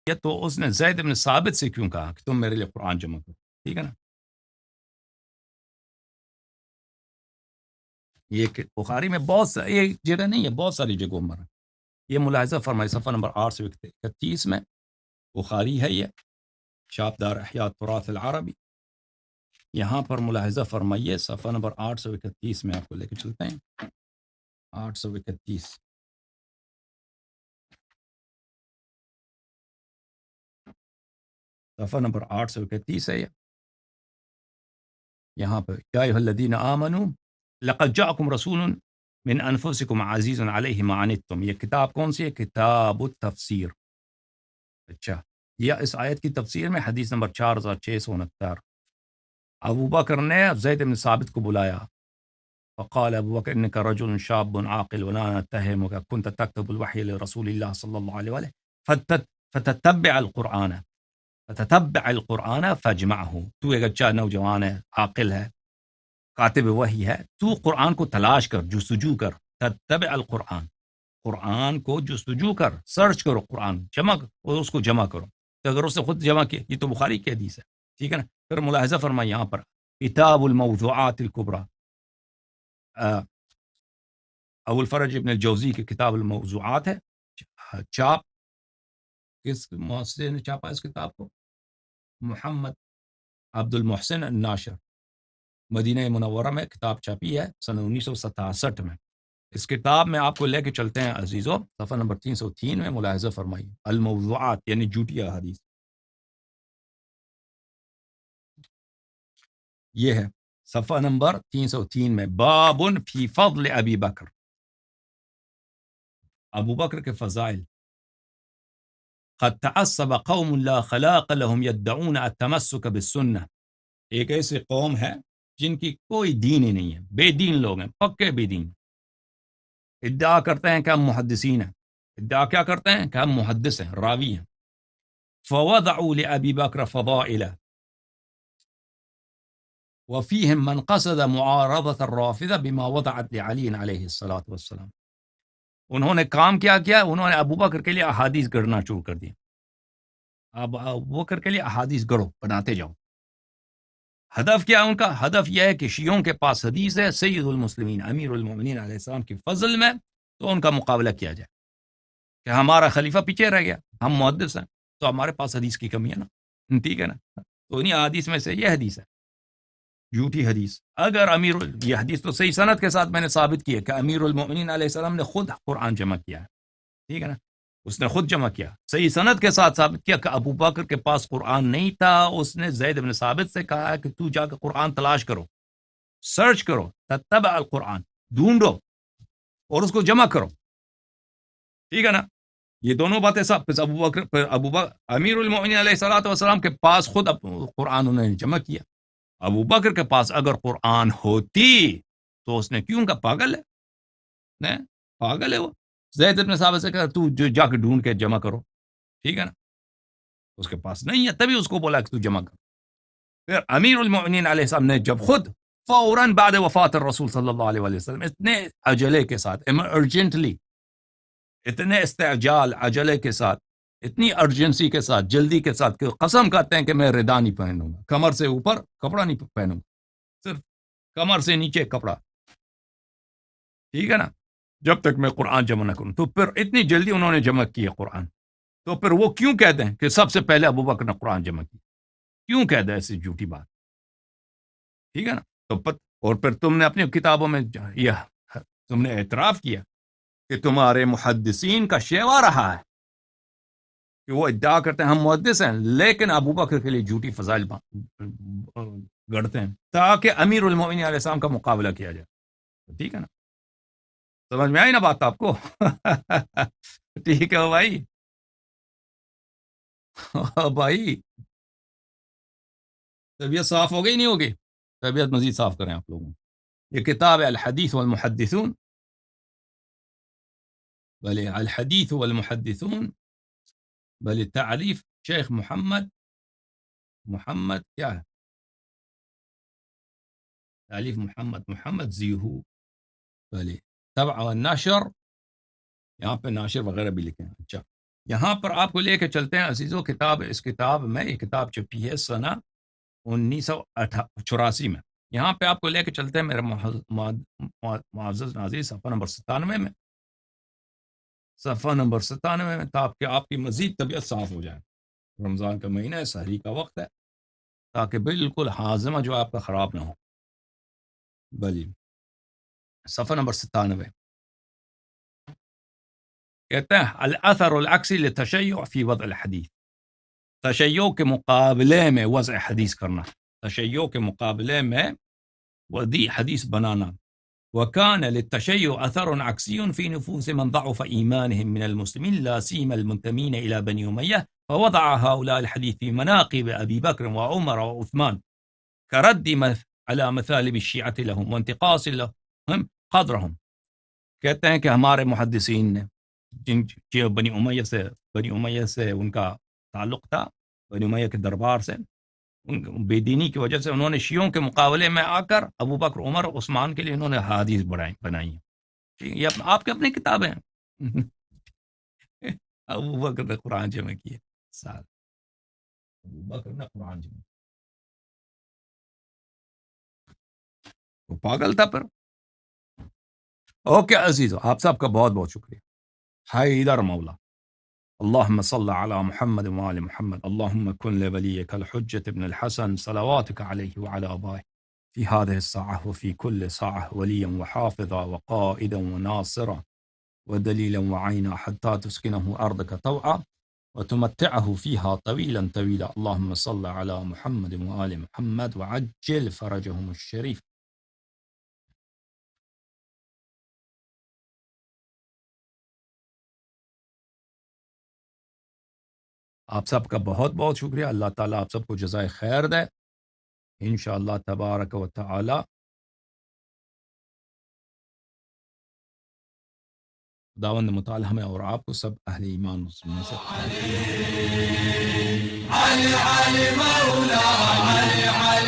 یہ تو اس نے زید بن ثابت سے کیوں کہا کہ تم میرے لیے قرآن جمع کرو؟ ٹھیک ہے نا. یہ کہ بخاری میں بہت سا ایک جگہ نہیں ہے، بہت ساری جگہوں پر یہ ملاحظہ فرمائے. صفحہ نمبر 831 میں بخاری ہے، یہ شاپدار احیاء تراث العربی. یہاں پر ملاحظہ فرمائیے صفحہ نمبر 831 میں آپ کو لے کے چلتے ہیں. 831 صفحہ نمبر 831 ہے. یہاں پہ یا ایھا الذین آمنوا لقد جاءکم رسول من انفسکم عزیز علیہ ما عنتم. یہ کتاب کون سی ہے؟ کتاب التفسیر. اچھا، یہ اس آیت کی تفسیر میں حدیث نمبر 4669. ابو بکر نے زید بن ثابت کو بلایا. فقال ابو بکر انك رجل شاب عاقل ولا نتهمك كنت تكتب الوحي لرسول الله صلى الله عليه وآله فتتبع القرآن فاجمعه. تو ایک اچھا نوجوان ہے، عاقل ہے، کاتب وحی ہے، تو قرآن کو تلاش کر، جستجو کر. تتبع القرآن، قرآن کو جستجو کر، سرچ کرو، قرآن جمع اور اس کو جمع کرو. تو اگر اس نے خود جمع کیا، یہ تو بخاری کی حدیث ہے، ٹھیک ہے نا. پھر ملاحظہ فرمائے یہاں پر کتاب الموضوعات الکبریٰ، ابو الفرج ابن الجوزی کی کتاب الموضوعات ہے. چاپ کس مؤسسے نے چھاپا اس کتاب کو؟ محمد عبد المحسن الناشر، مدینہ منورہ میں کتاب چھاپی ہے سن 1967 میں. اس کتاب میں آپ کو لے کے چلتے ہیں عزیزو، صفحہ نمبر 303 میں ملاحظہ فرمائیے الموضوعات یعنی جھوٹی احادیث. یہ ہے صفحہ نمبر 303 میں باب فی فضل ابی بکر، ابو بکر کے فضائل. قد تعصب قوم لا خلاق لهم يدعون التمسك بالسنة. ایک ایسی قوم ہے جن کی کوئی دین ہی نہیں ہے، بے دین لوگ ہیں، پکے بے دین. ادعا کرتے ہیں کہ ہم محدثین ہیں، ادعا کیا کرتے ہیں کہ ہم محدث ہیں، راوی ہیں. فوضعوا لأبي بكر فضائل وفيهم من قصد معارضة الرافضة بما وضعت لعلي عليه الصلاة والسلام. انہوں نے کام کیا انہوں نے ابو بکر کے لیے احادیث گڑنا شروع کر دیا. اب ابو بکر کے لیے احادیث گڑو، بناتے جاؤ. ہدف کیا ہے ان کا؟ ہدف یہ ہے کہ شیعوں کے پاس حدیث ہے سید المسلمین امیر المومنین علیہ السلام کی فضل میں، تو ان کا مقابلہ کیا جائے کہ ہمارا خلیفہ پیچھے رہ گیا، ہم محدث ہیں تو ہمارے پاس حدیث کی کمی ہے نا، ٹھیک ہے نا. تو انہیں حدیث میں سے یہ حدیث ہے جھوٹی حدیث. اگر یہ حدیث تو صحیح سند کے ساتھ میں نے ثابت کی ہے کہ امیر المومنین علیہ السلام نے خود قرآن جمع کیا ہے، ٹھیک ہے نا، اس نے خود جمع کیا. صحیح سند کے ساتھ ثابت کیا کہ ابو بکر کے پاس قرآن نہیں تھا، اس نے زید بن ثابت سے کہا کہ تو جا کے قرآن تلاش کرو، سرچ کرو، تتبع القرآن، ڈھونڈو اور اس کو جمع کرو، ٹھیک ہے نا. یہ دونوں باتیں سب ابو بکر امیر المومنین علیہ الصلوۃ والسلام کے پاس خود قرآن انہوں نے جمع کیا. ابو بکر کے پاس اگر قرآن ہوتی تو اس نے کیوں کہا پاگل ہے، پاگل ہے وہ. زید بن ثابت سے کہا تو جا کے ڈھونڈ کے جمع کرو، ٹھیک ہے نا. اس کے پاس نہیں ہے، تبھی اس کو بولا کہ تو جمع کر. پھر امیر المؤمنین علیہ السلام نے جب خود فوراً بعد وفات الرسول صلی اللہ علیہ وسلم اتنے عجلے کے ساتھ، ارجنٹلی، اتنے استعجال، عجلے کے ساتھ، اتنی ارجنسی کے ساتھ، جلدی کے ساتھ کہ قسم کہتے ہیں کہ میں ردا نہیں پہنوں گا، کمر سے اوپر کپڑا نہیں پہنوں گا، صرف کمر سے نیچے کپڑا، ٹھیک ہے نا، جب تک میں قرآن جمع نہ کروں. تو پھر اتنی جلدی انہوں نے جمع کیا قرآن. تو پھر وہ کیوں کہتے ہیں کہ سب سے پہلے ابو بکر نے قرآن جمع کی؟ کیوں کہتے ہیں ایسی جھوٹی بات؟ ٹھیک ہے نا. تو اور پھر تم نے اپنی کتابوں میں یہ تم نے اعتراف کیا کہ تمہارے محدثین کا شیوا رہا ہے کہ وہ ادعا کرتے ہیں ہم محدث ہیں، لیکن ابو بکر کے لیے جھوٹی فضائل گڑتے ہیں تاکہ امیر المومنین علیہ السلام کا مقابلہ کیا جائے. ٹھیک ہے نا، سمجھ میں آئی نا بات آپ کو؟ ٹھیک ہے بھائی. بھائی طبیعت صاف ہو گئی نہیں ہوگی؟ طبیعت مزید صاف کریں آپ لوگوں. یہ کتاب ہے الحدیث والمحدثون، بل الحدیث والمحدثون، بل تعلیف شیخ محمد کیا ہے، تعلیف محمد زیہو، بل طبع والنشر، یہاں پہ ناشر وغیرہ بھی لکھے ہیں. اچھا یہاں پر آپ کو لے کے چلتے ہیں عزیزو، اس کتاب میں، یہ کتاب چھپی ہے سنہ 1984 میں. یہاں پہ آپ کو لے کے چلتے ہیں میرے معزز ناظرین صفحہ نمبر 97 میں، صفحہ نمبر 97 میں، تاکہ آپ کی مزید طبیعت صاف ہو جائے. رمضان کا مہینہ ہے، سحری کا وقت ہے، تاکہ بالکل ہاضمہ جو آپ کا خراب نہ ہو. بلی صفحہ نمبر 97 کہتے ہیں الاثر العکسی للتشیع فی وضع الحدیث، تشیع کے مقابلے میں وضع حدیث کرنا، تشیع کے مقابلے میں وضع حدیث بنانا. وكان للتشيع أثر عكسي في نفوس من ضعف إيمانهم من المسلمين لا سيما المنتمين إلى بني أمية، فوضع هؤلاء الحديث في مناقب أبي بكر وعمر وعثمان كرد على مثالب الشيعة لهم وانتقاص لهم قدرهم. کہتے ہیں کہ ہمارے محدثین نے جو بنی امیہ سے ان کا تعلق تھا، بنی امیہ کے دربار سے، ان بے دینی کی وجہ سے انہوں نے شیعوں کے مقابلے میں آ کر ابو بکر، عمر، عثمان کے لیے انہوں نے حدیث بنائی ہیں. یہ آپ کے اپنی کتابیں ہیں. ابو بکر نے قرآن جمع کیے، سال ابو بکر نے قرآن جمع، وہ پاگل تھا. پر اوکے عزیزو، آپ سب کا بہت بہت شکریہ. حیدر مولا. اللهم صل على محمد وآل محمد. اللهم كن لوليك الحجة ابن الحسن صلواتك عليه وعلى آبائه في هذه الساعة وفي كل ساعة وليا وحافظا وقائدا وناصرا ودليلا وعينا حتى تسكنه أرضك طوعا وتمتعه فيها طويلا طويلا. اللهم صل على محمد وآل محمد وعجل فرجهم الشريف. آپ سب کا بہت بہت شکریہ. اللہ تعالیٰ آپ سب کو جزائے خیر دے انشاءاللہ تبارک و تعالی. خداوند مطالعہ میں اور آپ کو سب اہل ایمان مسلمین سے علی علی مولا علی علی